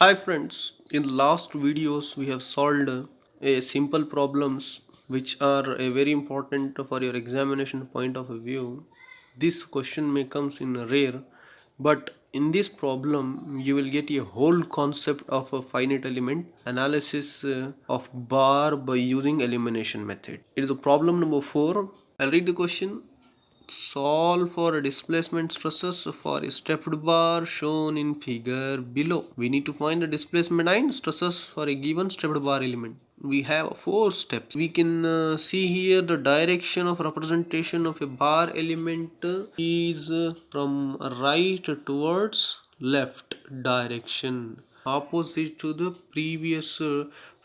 Hi friends, in the last videos we have solved a simple problems which are very important for your examination point of view. This question may comes in rare, but in this problem you will get a whole concept of a finite element analysis of bar by using elimination method. It is a problem number 4. I'll read the question. Solve for displacement stresses for a stepped bar shown in figure below. We need to find the displacement and stresses for a given stepped bar element. We have 4 steps. We can see here the direction of representation of a bar element is from right towards left direction, opposite to the previous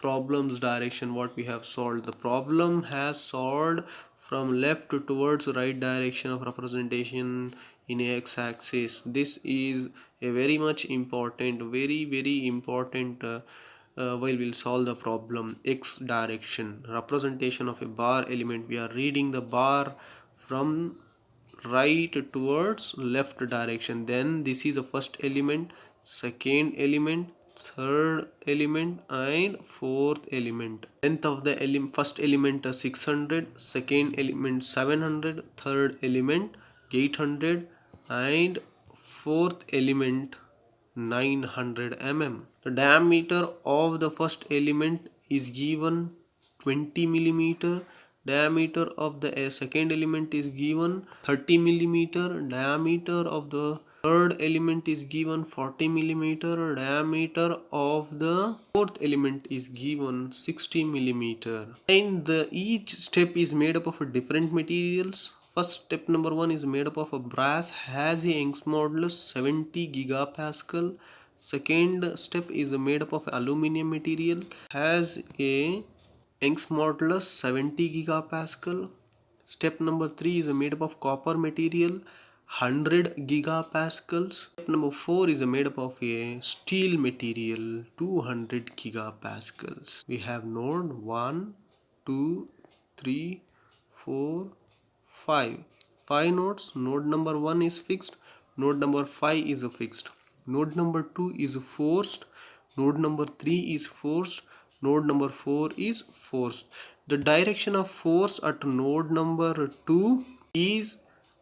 problem's direction what we have solved. The problem has solved from left towards right direction of representation in x-axis. This is a very much important, very important while we'll solve the problem. X direction representation of a bar element, we are reading the bar from right towards left direction. Then this is the first element, second element, third element and fourth element. Length of the first element is 600, second element 700, third element 800 and fourth element 900 mm. The diameter of the first element is given 20 millimeter. Diameter of the second element is given 30 millimeter. Diameter of the third element is given 40 millimeter. Diameter of the fourth element is given 60 millimeter. And each step is made up of different materials. First step number 1 is made up of a brass, has a Young's modulus 70 gigapascal. Second step is made up of aluminum material, has a Young's modulus 70 gigapascal. Step number 3 is made up of copper material, 100 gigapascals. Step number 4 is made up of a steel material, 200 gigapascals. We have node 1, 2, 3, 4, 5. 5 nodes. Node number 1 is fixed. Node number 5 is fixed. Node number 2 is forced. Node number 3 is forced. Node number 4 is forced. The direction of force at node number 2 is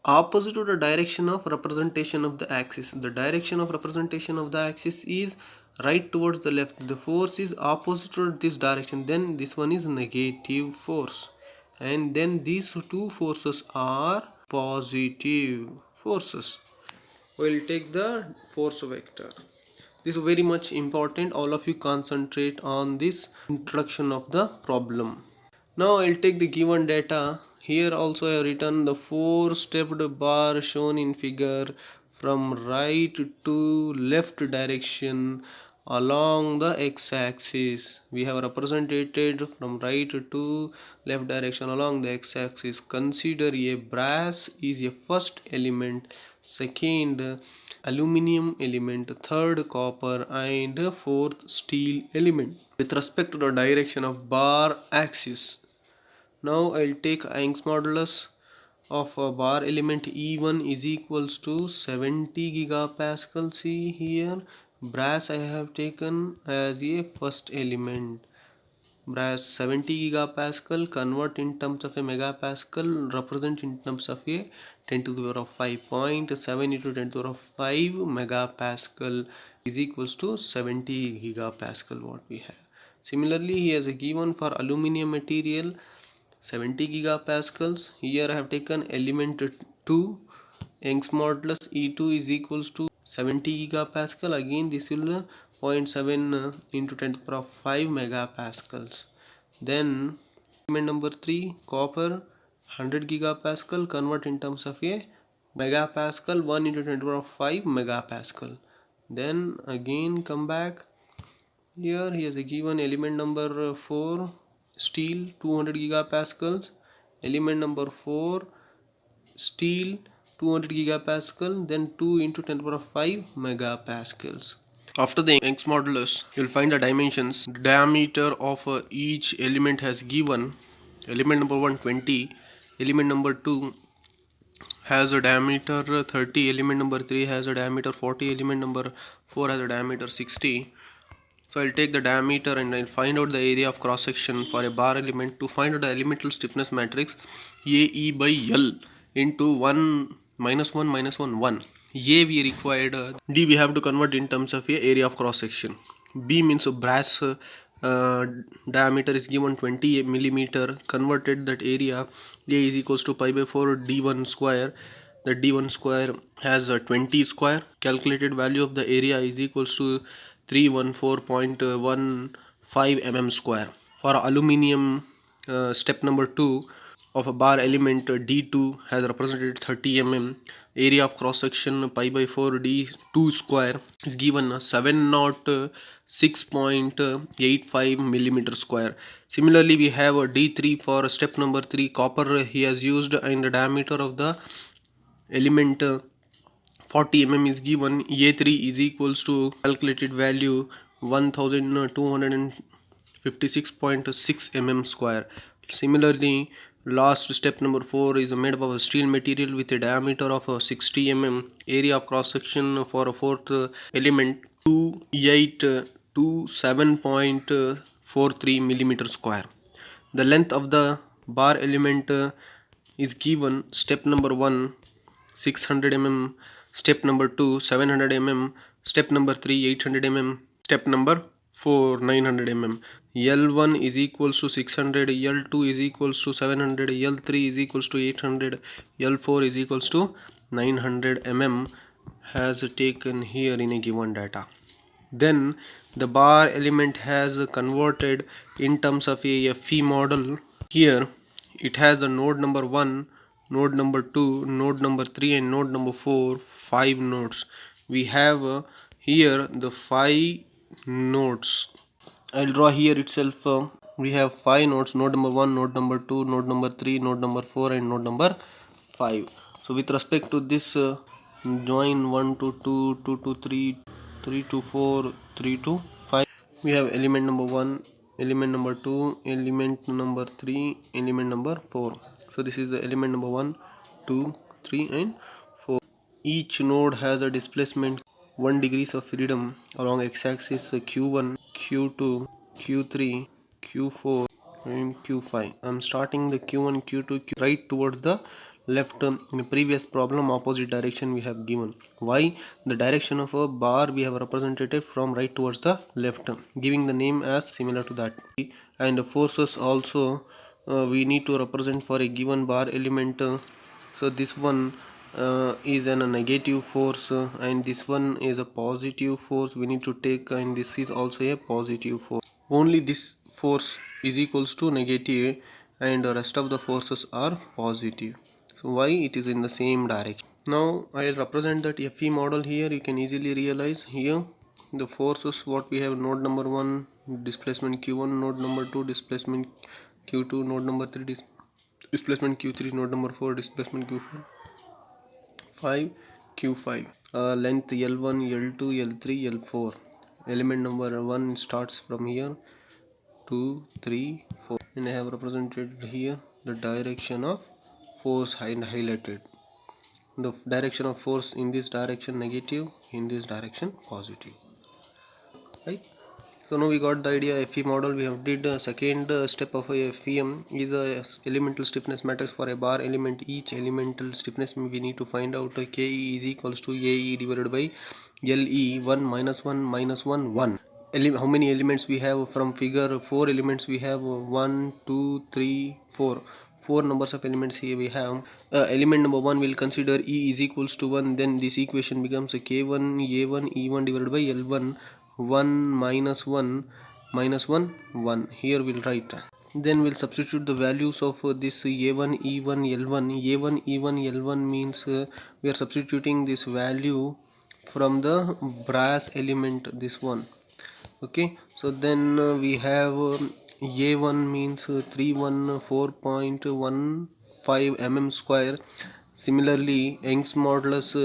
opposite to the direction of representation of the axis. The direction of representation of the axis is right towards the left. The force is opposite to this direction. Then this one is negative force. And then these two forces are positive forces. We'll take the force vector. This is very much important. All of you concentrate on this introduction of the problem. Now I'll take the given data. Here also I have written the 4-stepped bar shown in figure from right to left direction along the x-axis. We have represented from right to left direction along the x-axis. Consider a brass is a first element, second aluminum element, third copper and fourth steel element with respect to the direction of bar axis. Now I'll take Young's modulus of a bar element E1 is equals to 70 gigapascal. See here, brass I have taken as a first element. Brass 70 gigapascal, convert in terms of a megapascal, represent in terms of a 10 to the power of 5.7 into 10 to the power of 5 megapascal is equals to 70 gigapascal what we have. Similarly, he has a given for aluminum material 70 gigapascals. Here I have taken element 2. Young's modulus E2 is equals to 70 gigapascal. Again this will 0.7 into 10 to the power of 5 megapascals. Then element number 3, copper 100 gigapascal, convert in terms of a megapascal, 1 into 10 to the power of 5 megapascal. Then again come back. Here he has a given element number 4, steel 200 gigapascals, element number 4, steel 200 gigapascal, then 2 into 10 to the power of 5 megapascals. After the Young's modulus, you'll find the dimensions. The diameter of each element has given. Element number 1 20, element number 2 has a diameter 30, element number 3 has a diameter 40, element number 4 has a diameter 60. So I'll take the diameter and I'll find out the area of cross section for a bar element. To find out the elemental stiffness matrix, AE by L into 1 minus 1 minus 1 1. A we required, D we have to convert in terms of a area of cross section. B means a brass diameter is given 20 millimeter, converted that area. A is equals to pi by 4 d1 square. The d1 square has a 20 square. Calculated value of the area is equals to 314.15 mm square. For aluminium, step number 2 of a bar element, D2 has represented 30 mm. Area of cross section pi by 4 D2 square is given 706.85 millimeter square. Similarly, we have a D3 for step number 3. Copper he has used, and the diameter of the element 40 mm is given. A3 is equals to calculated value 1256.6 mm square. Similarly, last step number 4 is made up of a steel material with a diameter of 60 mm. Area of cross section for a fourth element 2827.43 millimeter square. The length of the bar element is given. Step number 1 600 mm, step number 2 700 mm, step number 3 800 mm, step number 4 900 mm. L1 is equals to 600, L2 is equals to 700, L3 is equals to 800, L4 is equals to 900 mm has taken here in a given data. Then the bar element has converted in terms of a FE model. Here it has a node number 1, node number 2, node number 3 and node number 4, 5 nodes. We have here the 5 nodes. I'll draw here itself. We have 5 nodes: node number 1, node number 2, node number 3, node number 4 and node number 5. So with respect to this, join 1 to 2, 2 to 3, 3 to 4, 3 to 5. We have element number 1, element number 2, element number 3, element number 4. So this is the element number 1, 2, 3 and 4. Each node has a displacement 1 degrees of freedom along x-axis q1, q2, q3, q4 and q5. I'm starting the q1, q2, right towards the left. In the previous problem, opposite direction we have given. Why? The direction of a bar we have represented it from right towards the left, giving the name as similar to that. And the forces also we need to represent for a given bar element. So this one is a negative force, and this one is a positive force we need to take, and this is also a positive force. Only this force is equals to negative and the rest of the forces are positive. So why? It is in the same direction. Now I'll represent that FE model here. You can easily realize here the forces what we have: node number 1 displacement q1, node number 2 displacement q2, node number 3 displacement q3, node number 4 displacement q4, 5 q5. Length L1, L2, L3, L4. Element number 1 starts from here, 2, 3, 4, and I have represented here the direction of force and highlighted. The direction of force in this direction negative, in this direction positive, right? So now we got the idea. FE model we have did. Second step of a FEM is a elemental stiffness matrix for a bar element. Each elemental stiffness we need to find out. Ke is equals to AE divided by LE. 1 minus 1 minus 1 1. How many elements we have from figure? 4 elements we have. 1 2 3 4. 4 numbers of elements here we have. Element number 1 will consider E is equals to 1. Then this equation becomes K1 A1 E1 divided by L1. 1 minus 1 minus 1 1. Here we'll write. Then we'll substitute the values of this A1 E1 L1. A1 E1 L1 means we are substituting this value from the brass element, this one. Okay, so then we have A1 means 314.15 mm square. Similarly, Young's modulus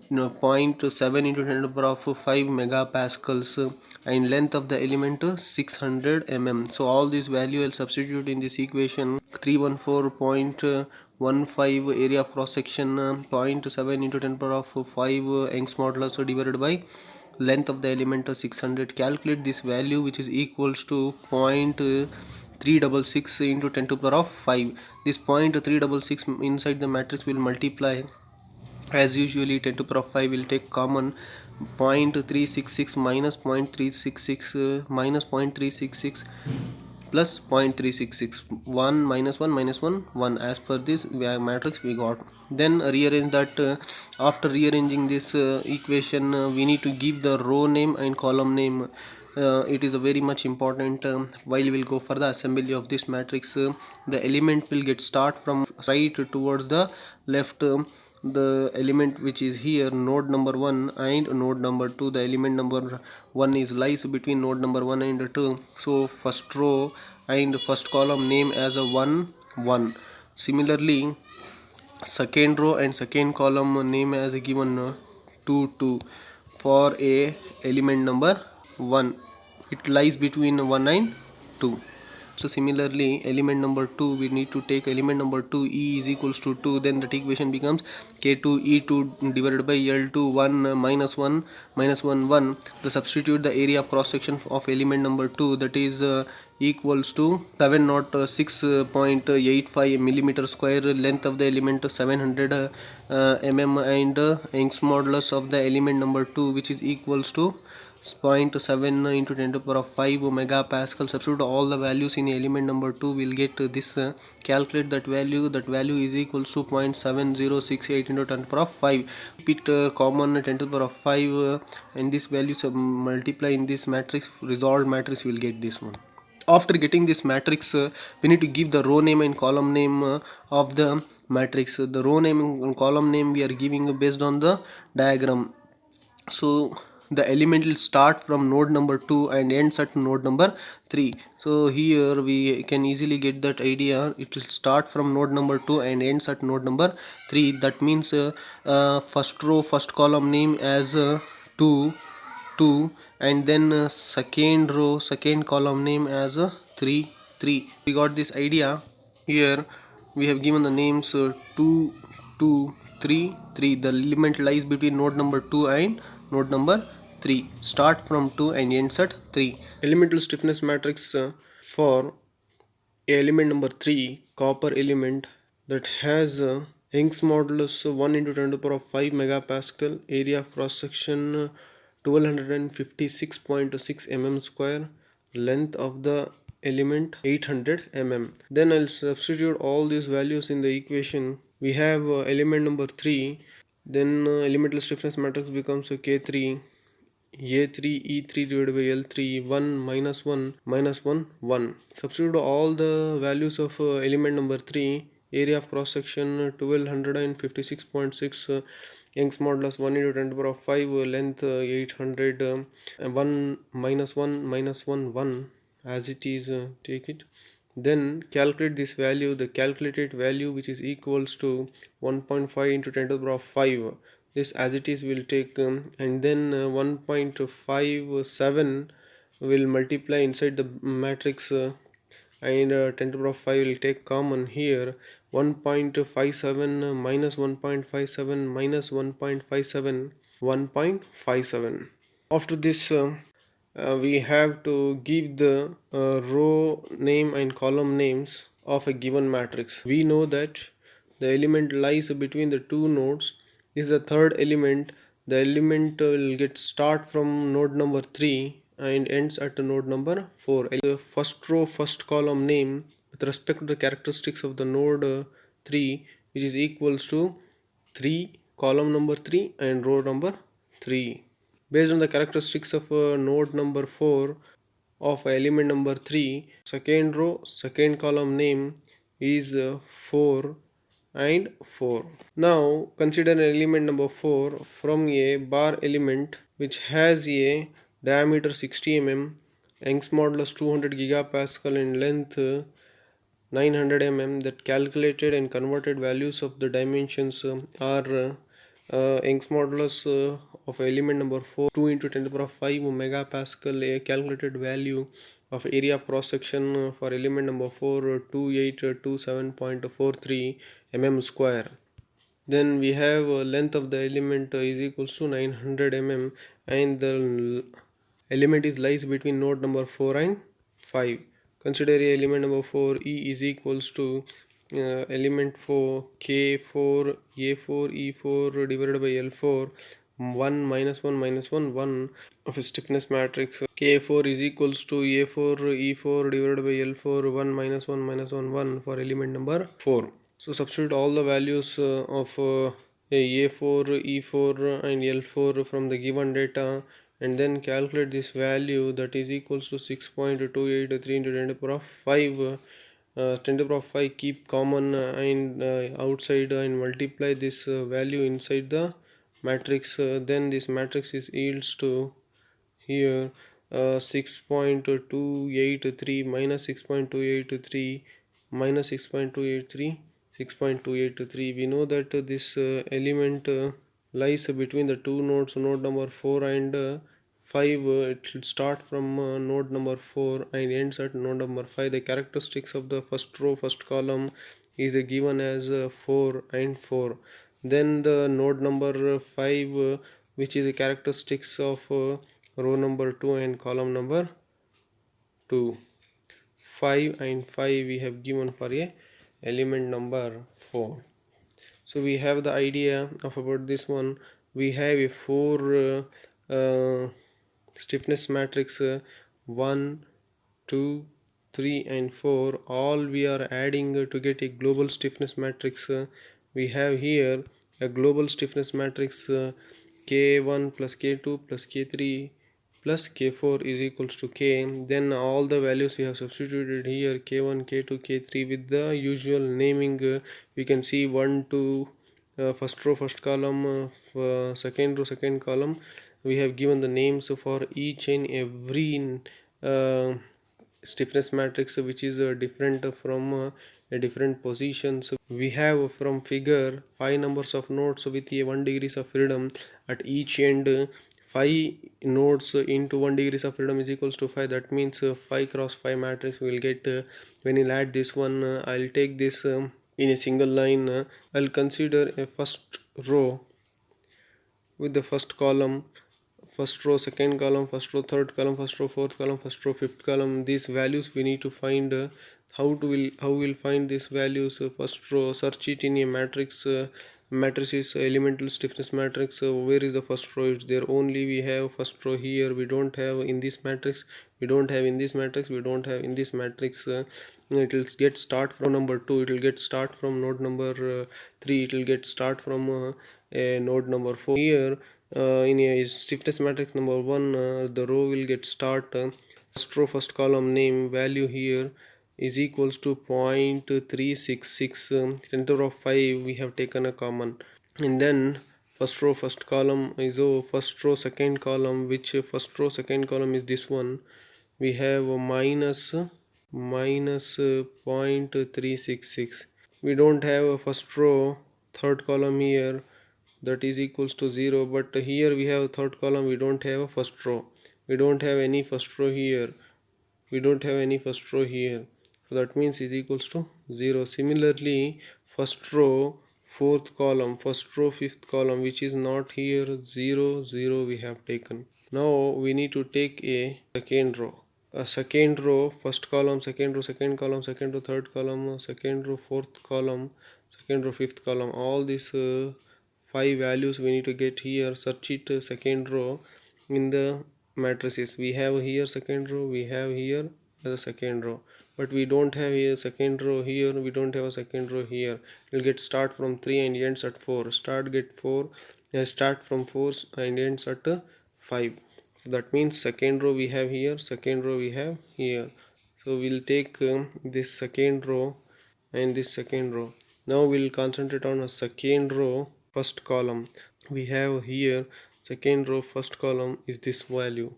0.7 into 10 to the power of 5 megapascals, and length of the element 600 mm. So all these value I'll substitute in this equation. 314.15 area of cross section, 0.7 into 10 to the power of 5 Young's modulus divided by length of the element is 600. Calculate this value, which is equals to 0.366 into 10 to the power of 5. This 0.366 inside the matrix will multiply as usually. 10 to the power of 5 will take common. 0.366 minus 0.366 minus 0.366 plus 0.366, 1 minus 1 minus 1 1, as per this matrix we got. Then rearrange that. After rearranging this equation, we need to give the row name and column name. It is a very much important. While we will go for the assembly of this matrix, the element will get start from right towards the left. The element which is here, node number 1 and node number 2, the element number 1 is lies between node number 1 and 2. So first row and first column name as a 1 1. Similarly, second row and second column name as a given 2 2 for a element number 1. It lies between 1 and 2. So similarly, element number 2, we need to take element number 2, E is equals to 2. Then that equation becomes K2 E2 divided by L2 1 minus 1 minus 1 1. The substitute the area of cross section of element number 2, that is equals to 706.85 millimeter square. Length of the element 700 mm, and Young's modulus of the element number 2, which is equals to 0.7 into 10 to the power of 5 megapascal. Substitute all the values in element number 2, will get this. Calculate that value. That value is equals to 0.7068 into 10 to the power of 5. Keep it common, 10 to the power of 5, and this value multiply in this matrix, resolved matrix, will get this one. After getting this matrix, we need to give the row name and column name of the matrix. The row name and column name we are giving based on the diagram. So the element will start from node number 2 and ends at node number 3. So here we can easily get that idea. It will start from node number 2 and ends at node number 3. That means first row first column name as 2 2, and then second row second column name as 3 3. We got this idea. Here we have given the names 2 2 3 3. The element lies between node number 2 and node number 3. Start from 2 and ends at 3. Elemental stiffness matrix for element number 3, copper element, that has Young's modulus 1 into 10 to the power of 5 megapascal, area of cross section 1256.6 mm square, length of the element 800 mm. Then I'll substitute all these values in the equation. We have element number 3, then elemental stiffness matrix becomes K3 A3 E3 divided by L3, 1 minus 1 minus 1 1. Substitute all the values of element number 3. Area of cross section 1256.6, Young's modulus 1 into 10 to the power of 5, length 800, 1 minus 1 minus 1 1, as it is. Take it. Then calculate this value. The calculated value, which is equals to 1.5 into 10 to the power of 5. This as it is will take, and then 1.57 will multiply inside the matrix, and 10 to the power of 5 will take common here. 1.57 minus 1.57 minus 1.57, 1.57. After this, we have to give the row name and column names of a given matrix. We know that the element lies between the two nodes. This is the third element. The element will get start from node number 3 and ends at node number 4. The first row first column name with respect to the characteristics of the node 3, which is equals to 3 column number 3 and row number 3. Based on the characteristics of node number 4 of element number 3, second row second column name is 4 and 4. Now consider an element number 4 from a bar element which has a diameter 60 mm, Young's modulus 200 gigapascal, and length 900 mm. That calculated and converted values of the dimensions are Young's modulus of element number 4, 2 into 10 to the power of 5 megapascal. A calculated value of area of cross section for element number 4, 2827.43 mm square. Then we have length of the element is equals to 900 mm, and the element is lies between node number 4 and 5. Consider a element number 4 E is equals to element 4 K4 A4 E4 divided by L4 1 minus 1 minus 1 1 of a stiffness matrix. K4 is equals to A4 E4 divided by L4 1 minus 1 minus 1 1 for element number 4. So substitute all the values of A4, E4 and L4 from the given data, and then calculate this value, that is equals to 6.283 into 10 to the power of 5. 10 to the power of 5 keep common and outside and multiply this value inside the matrix. Then this matrix is yields to here 6.283 minus 6.283 minus 6.283 6.283. We know that this element lies between the two nodes, node number 4 and 5. It should start from node number 4 and ends at node number 5. The characteristics of the first row, first column is given as 4 and 4. Then the node number 5, which is a characteristics of row number 2 and column number 2. 5 and 5 we have given for a element number 4. So we have the idea of about this one. We have a 4 stiffness matrix 1 2 3 and 4. All we are adding to get a global stiffness matrix. We have here a global stiffness matrix K1 plus K2 plus K3 plus K4 is equals to K. Then all the values we have substituted here, K1 K2 K3 with the usual naming. We can see 1 2 first row first column, second row second column. We have given the names for each and every stiffness matrix which is different from a different positions. We have from figure 5 numbers of nodes with a 1 degrees of freedom at each end. 5 nodes into 1 degrees of freedom is equals to 5. That means 5 cross 5 matrix we will get. When you add this one, I'll take this in a single line. I'll consider a first row with the first column, first row second column, first row third column, first row fourth column, first row fifth column. These values we need to find. How we'll find these values? First row, search it in a matrix. Matrices elemental stiffness matrix. Where is the first row? It's there only. We have first row here. We don't have in this matrix. We don't have in this matrix. We don't have in this matrix. It will get start from number 2. It will get start from node number 3. It will get start from node number 4. Here in a stiffness matrix number 1, the row will get start first row first column name value here is equals to 0.366. 10 to the power of 5 we have taken a common. And then first row first column is first row second column, which first row second column is this one. We have minus 0.366. We don't have a first row third column here, that is equals to 0, but here we have third column. We don't have a first row. We don't have any first row here. We don't have any first row here, so that means is equals to 0. Similarly, first row fourth column, first row fifth column, which is not here, 0 0 we have taken. Now we need to take a second row. A second row first column, second row second column, second row third column, second row fourth column, second row fifth column. All these 5 values we need to get here. Search it second row in the matrices. We have here second row, we have here the second row, but we don't have here second row here. We don't have a second row here. We'll get start from 3 and ends at 4. Start get 4, start from 4 and ends at 5. So that means second row we have here, second row we have here. So we'll take this second row and this second row. Now we'll concentrate on a second row first column. We have here second row first column is this value.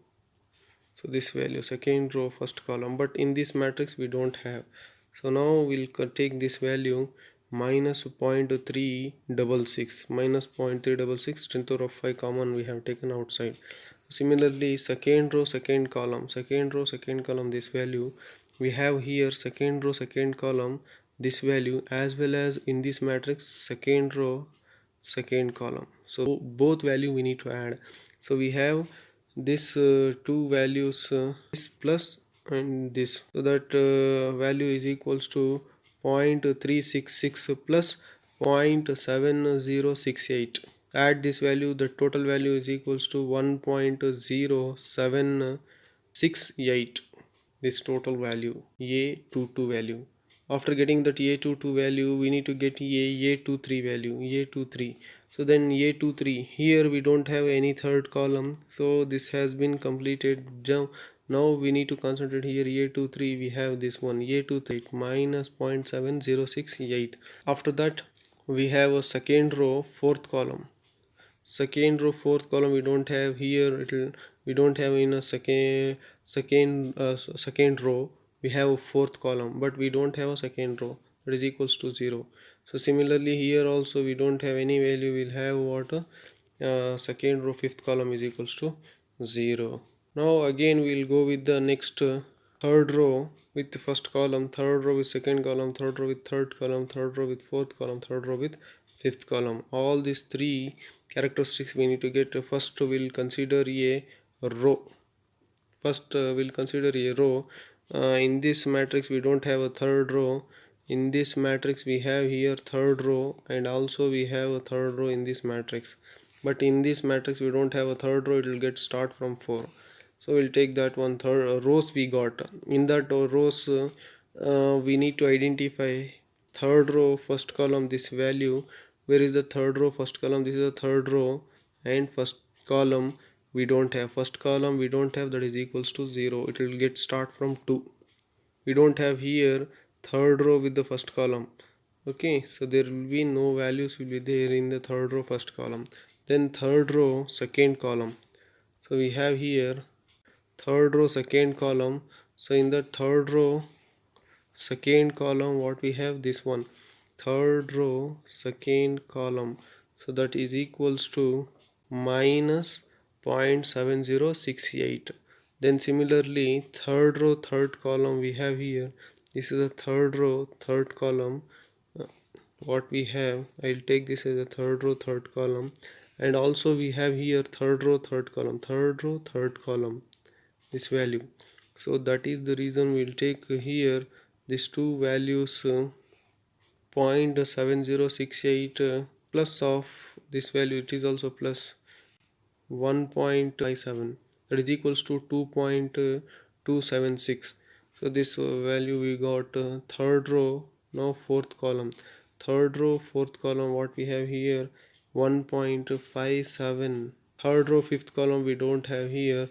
So this value second row first column, but in this matrix we don't have. So now we'll take this value minus 0.366 minus 0.366. 10 to the power of 5 common we have taken outside. Similarly, second row second column, second row second column, this value we have here, second row second column this value, as well as in this matrix second row second column. So both value we need to add. So we have this two values, this plus and this, so that value is equals to 0.366 plus 0.7068. Add this value, the total value is equals to 1.0768. this total value, A22 value. After getting that A22 value, we need to get A23 value, A23. So then A23, here we don't have any third column, so this has been completed. Now we need to concentrate here. A23, we have this one, A23 minus 0.7068. After that we have a second row, fourth column. Second row, fourth column we don't have here. We don't have in a second row. We have a fourth column, but we don't have a second row, that is equals to 0. So similarly here also we don't have any value. We'll have what, second row, fifth column is equals to 0. Now again we'll go with the next third row with the first column, third row with second column, third row with third column, third row with fourth column, third row with fifth column. All these three characteristics we need to get. First we'll consider a row. We'll consider a row. In this matrix we don't have a third row. In this matrix we have here third row, and also we have a third row in this matrix. But in this matrix we don't have a third row. It will get start from 4. So we'll take that one. Third rows we got. In that rows we need to identify third row, first column, this value. Where is the third row, first column? This is the third row, and first column we don't have. First column we don't have, that is equals to 0. It will get start from 2. We don't have here third row with the first column. Okay, so there will be no values will be there in the third row, first column. Then third row, second column. So we have here third row, second column. So in the third row, second column, what we have, this one, third row, second column. So that is equals to minus 0.7068. Then similarly third row, third column we have here. This is the third row, third column. What we have, I'll take this as a third row, third column. And also we have here third row, third column, third row, third column, this value. So that is the reason we'll take here these two values, 0.7068 plus of this value, it is also plus 1.57, that is equals to 2.276. so this value we got. Third row, now fourth column, third row, fourth column, what we have here, 1.57. third row, fifth column we don't have here.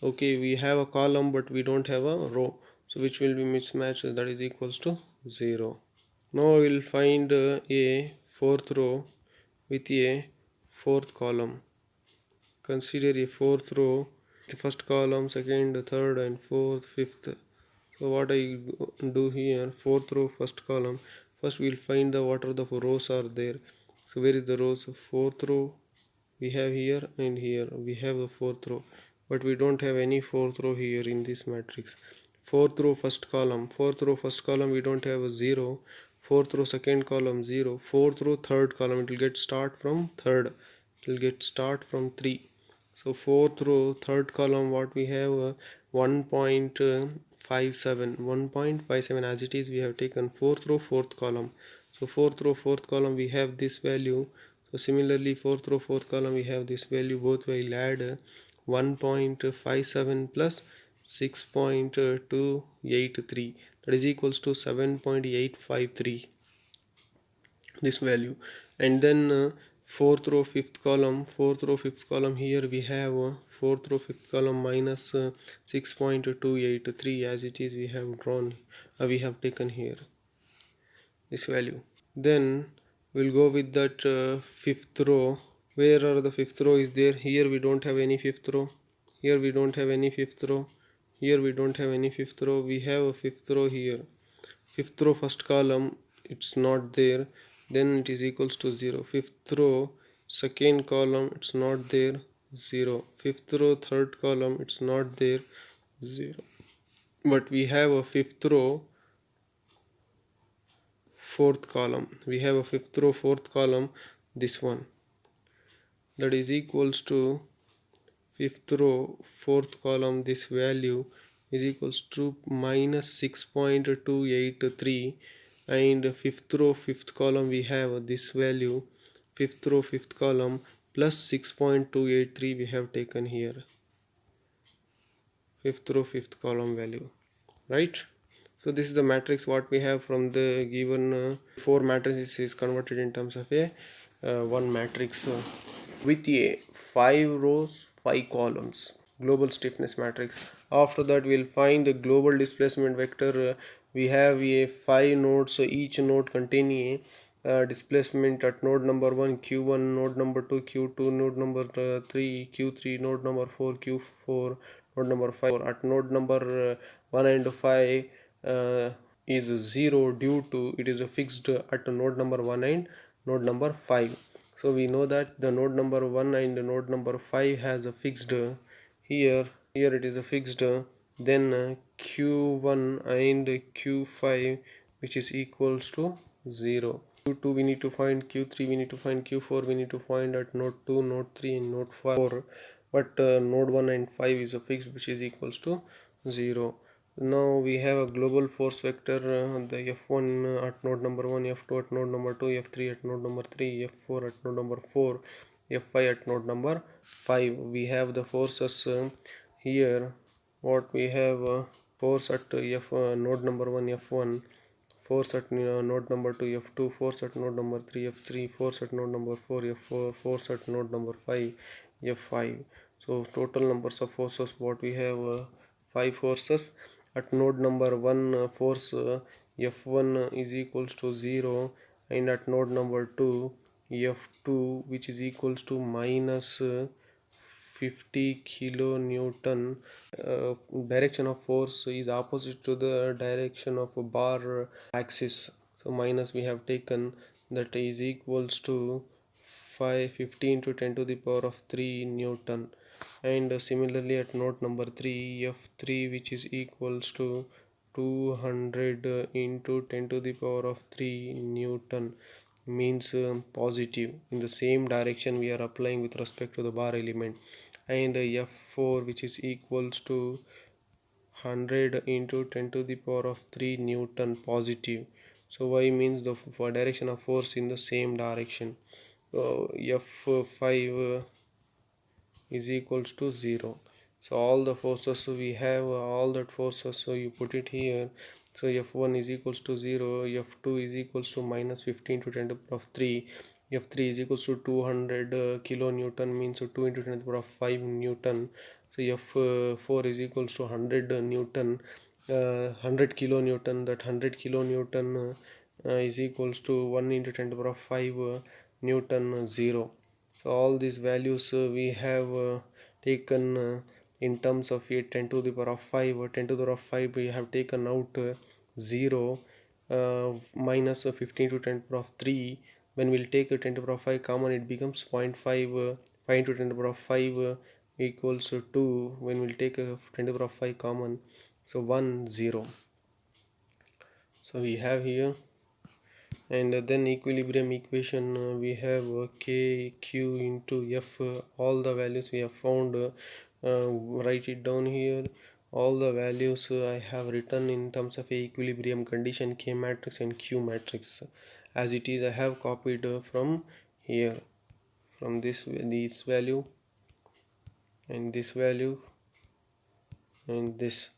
Okay, we have a column but we don't have a row, so which will be mismatched, that is equals to 0. Now we will find a fourth row with a fourth column. Consider a fourth row, the first column, second, third and fourth, fifth. So what I do here, fourth row, first column, first we will find the what are the rows are there. So where is the rows? Fourth row we have here, and here we have the fourth row, but we don't have any fourth row here in this matrix. Fourth row, first column, fourth row, first column we don't have a 0. Fourth row, second column, 0. Fourth row, third column, it will get start from third, it will get start from 3. So fourth row, third column, what we have, 1.57 as it is we have taken. Fourth row, fourth column, so fourth row, fourth column we have this value. So similarly fourth row, fourth column we have this value. Both will add 1.57 plus 6.283, that is equals to 7.853, this value. And then fourth row, fifth column, fourth row, fifth column, here we have fourth row, fifth column minus 6.283 as it is we have drawn, we have taken here this value. Then we'll go with that fifth row. Where are the fifth row is there? Here we don't have any fifth row, here we don't have any fifth row, here we don't have any fifth row. We have a fifth row here. Fifth row, first column, it's not there, then it is equals to 0. Fifth row, second column, it's not there, 0. Fifth row, third column, it's not there, 0. But we have a fifth row, fourth column, we have a fifth row, fourth column. this one, that is equals to fifth row fourth column, this value is equals to minus 6.283, and fifth row fifth column we have this value, fifth row fifth column plus 6.283 we have taken here, fifth row fifth column value, right? So this is the matrix what we have from the given four matrices is converted in terms of a one matrix with a 5 rows 5 columns global stiffness matrix. After that we'll find the global displacement vector. We have a 5 nodes, so each node containing a displacement at node number 1 q1, node number 2 q2, node number 3 q3, node number 4 q4, node number 5 at node number 1 and 5 is 0 due to it is fixed at node number 1 and node number 5. So we know that the node number 1 and node number 5 has a fixed here it is a fixed, then q1 and q5 which is equals to 0. q2 we need to find, q3 we need to find, q4 we need to find at node 2, node 3 and node 4, but node 1 and 5 is a fixed which is equals to 0. Now we have a global force vector, the F1 at node number 1, F2 at node number 2, F3 at node number 3, F4 at node number 4, F5 at node number 5. We have the forces here. What we have, force at node number 1 F1, force at node number 2 F2, force at node number 3 F3, force at node number 4 F4, force at node number 5 F5. So total numbers of forces what we have, 5 forces. At node number 1 force F1 is equals to 0, and at node number 2 F2 which is equals to minus 50 kilonewton. Direction of force is opposite to the direction of a bar axis, so minus we have taken, that is equals to 15 to 10 to the power of 3 newton. And similarly at node number 3 F3 which is equals to 200 into 10 to the power of 3 newton, means positive in the same direction we are applying with respect to the bar element. And F4 which is equals to 100 into 10 to the power of 3 newton positive. So y means the direction of force in the same direction. F5 is equals to 0. So all the forces we have, all that forces, so you put it here. So F1 is equals to 0, F2 is equals to minus 15 to 10 to the power of 3, F3 is equals to 200 kilonewton, means 2 into 10 to the power of 5 newton. So F4 is equals to 100 newton, 100 kilonewton. That 100 kilonewton is equals to 1 into 10 to the power of 5 newton, 0. So all these values we have taken in terms of 10 to the power of 5, 10 to the power of 5 we have taken out 0, minus 15 to 10 to the power of 3. When we'll take 10 to the power of 5 common, it becomes 0.5, 5 into 10 to the power of 5 equals 2. When we'll take 10 to the power of 5 common, so 1 0. So we have here, and then equilibrium equation we have k q into f, all the values we have found, write it down here. All the values I have written in terms of a equilibrium condition, k matrix and q matrix as it is. I have copied from here, from this value and this value and this.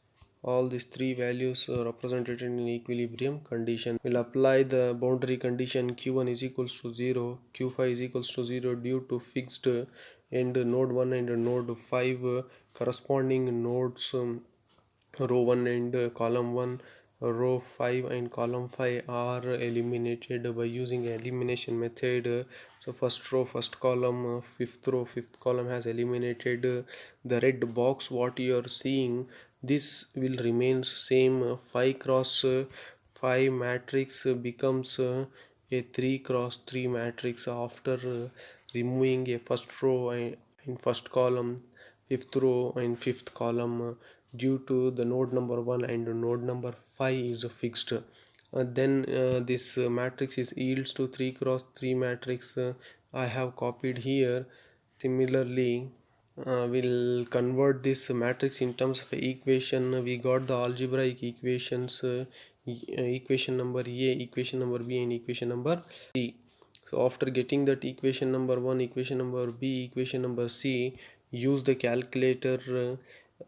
All these three values are represented in equilibrium condition. We'll apply the boundary condition q1 is equals to 0, q5 is equals to 0 due to fixed and node 1 and node 5 corresponding nodes, row 1 and column 1, row 5 and column 5 are eliminated by using elimination method. So first row first column, fifth row fifth column has eliminated. The red box what you are seeing, this will remain same. 5 cross 5 matrix becomes a 3 cross 3 matrix after removing a first row and first column, fifth row and fifth column, due to the node number 1 and node number 5 is fixed. Then this matrix is yields to 3 cross 3 matrix I have copied here. Similarly, we'll convert this matrix in terms of equation. We got the algebraic equations, equation number A, equation number B, and equation number C. So after getting that equation number 1, equation number B, equation number C, use the calculator,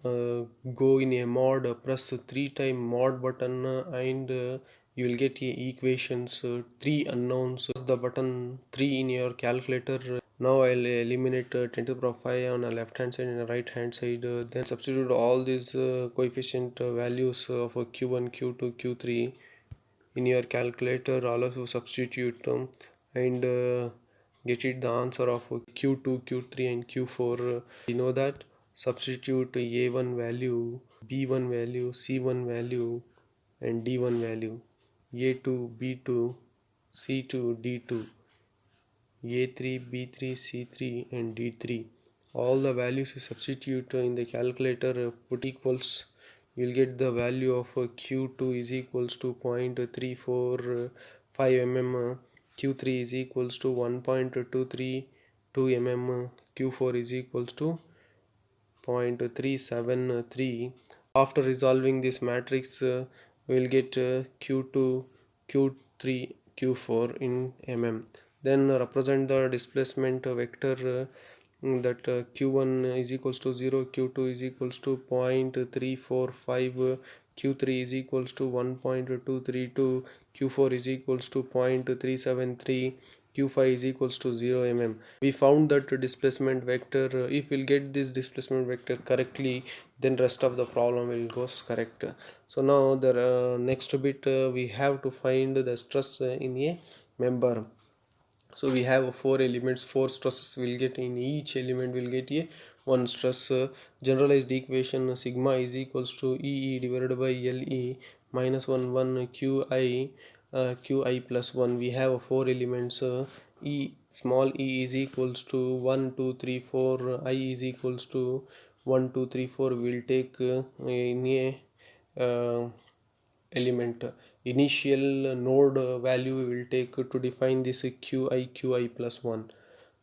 go in a mod, press 3 time mod button, and you will get a equations, 3 unknowns. Press the button 3 in your calculator. Now I'll eliminate 10 to the power 5 on the left hand side and the right hand side. Then substitute all these coefficient values of q1, q2, q3 in your calculator. All of you substitute and get it the answer of q2, q3, and q4. You know that substitute a1 value, b1 value, c1 value, and d1 value, a2, b2, c2, d2, a3, b3, c3, and d3. All the values you substitute in the calculator, put equals, you'll get the value of q2 is equals to 0.345 mm, q3 is equals to 1.232 mm, q4 is equals to 0.373. After resolving this matrix, we will get q2, q3, q4 in mm. Then represent the displacement vector, that q1 is equals to 0, q2 is equals to 0.345, q3 is equals to 1.232, q4 is equals to 0.373, q5 is equals to 0 mm. We found that displacement vector. If we'll get this displacement vector correctly, then rest of the problem will goes correct. So now the next bit, we have to find the stress in a member. So we have 4 elements, 4 stresses will get. In each element will get a one stress. Generalized equation, sigma is equals to ee divided by le minus 1 qi, qi plus 1. We have 4 elements, e small e is equals to 1 2 3 4, I is equals to 1 2 3 4. Will take in a element initial node value we will take to define this qi plus 1.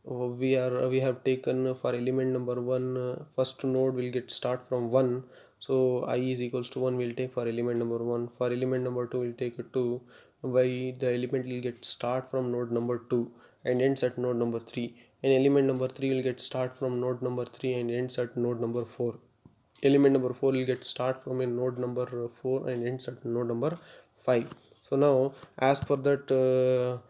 We have taken for element number 1, first node will get start from 1, so I is equals to 1 will take for element number 1. For element number 2 will take 2, why the element will get start from node number 2 and ends at node number 3, and element number 3 will get start from node number 3 and ends at node number 4. Element number 4 will get start from a node number 4 and ends at node number 5. So now as per that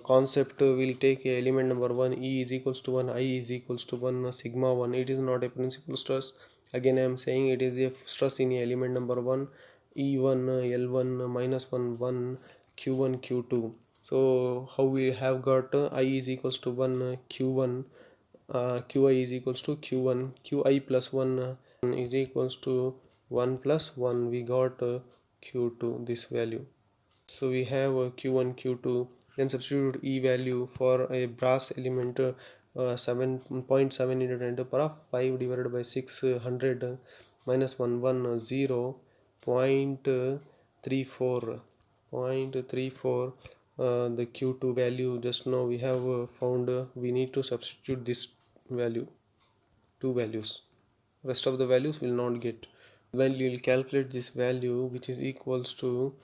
concept, we'll take a element number 1, e is equals to 1, I is equals to 1, sigma 1. It is not a principal stress. Again I am saying it is a stress in a element number 1, e1, l1, minus 1 1, q1, q2. So how we have got I is equals to 1, q1, qi is equals to q1, qi plus 1 is equals to 1 plus 1. We got q2, this value. So we have q1, q2. Then substitute e value for a brass element, 7.7 into 10 to the power of 5 divided by 600, minus 1 1 0, 0.34, 0.34. The q2 value just now we have found. We need to substitute this value, two values. Rest of the values will not get. When you will calculate this value, which is equals to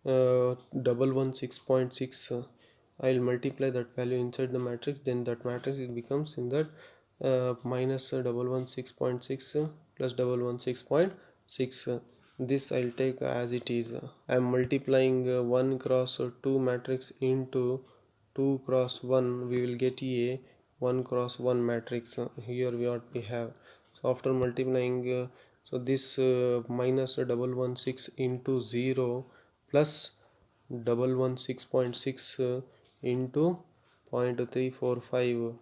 116.6, I will multiply that value inside the matrix. Then that matrix it becomes in that minus 116.6 plus 116.6. This I'll take as it is. I am multiplying 1 cross 2 matrix into 2 cross 1. We will get a 1 cross 1 matrix. Here we have. So after multiplying, so this minus 116 into 0 plus 116.6 into 0.345.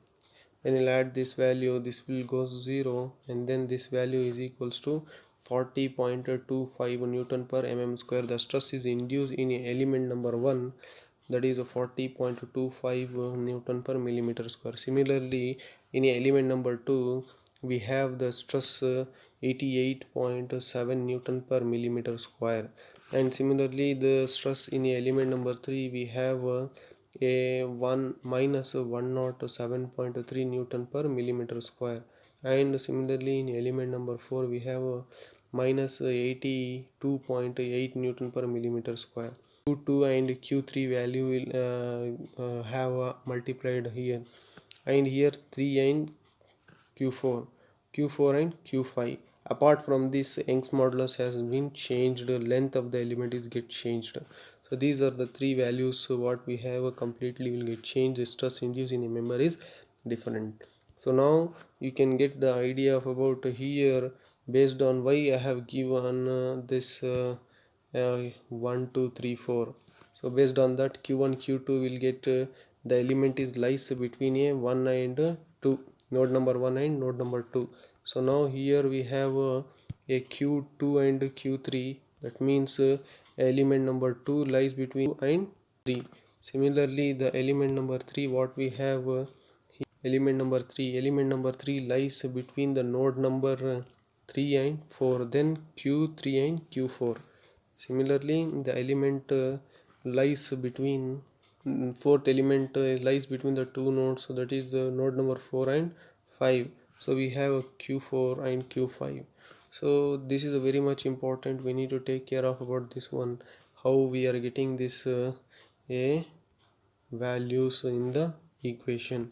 When you add this value, this will go 0, and then this value is equals to 40.25 Newton per mm square. The stress is induced in element number 1, that is 40.25 Newton per millimeter square. Similarly, in element number 2, we have the stress 88.7 Newton per millimeter square. And similarly, the stress in element number 3, we have a 1 minus 107.3 Newton per millimeter square. And similarly in element number 4 we have minus 82.8 Newton per millimeter square. Q2 and Q3 value will have multiplied here, and here 3 and Q4, Q4 and Q5. Apart from this, Young's modulus has been changed, the length of the element is get changed. So these are the three values. So what we have completely will get changed. The stress induced in a member is different. So now you can get the idea of about here, based on why I have given this 1 2 3 4. So based on that, q1 q2 will get the element is lies between a 1 and 2, node number 1 and node number 2. So now here we have a q2 and q3, that means element number 2 lies between 2 and 3. Similarly the element number 3, what we have element number 3 lies between the node number 3 and 4, then q3 and q4. Similarly the element lies between fourth element lies between the two nodes, so that is the node number 4 and 5. So we have a q4 and q5. So this is a very much important, we need to take care of about this one, how we are getting this a values in the equation.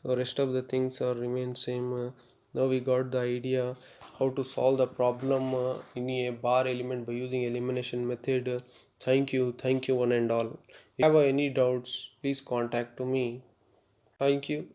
So rest of the things are remain same. Now we got the idea how to solve the problem in a bar element by using elimination method. Thank you one and all. If you have any doubts, please contact to me. Thank you.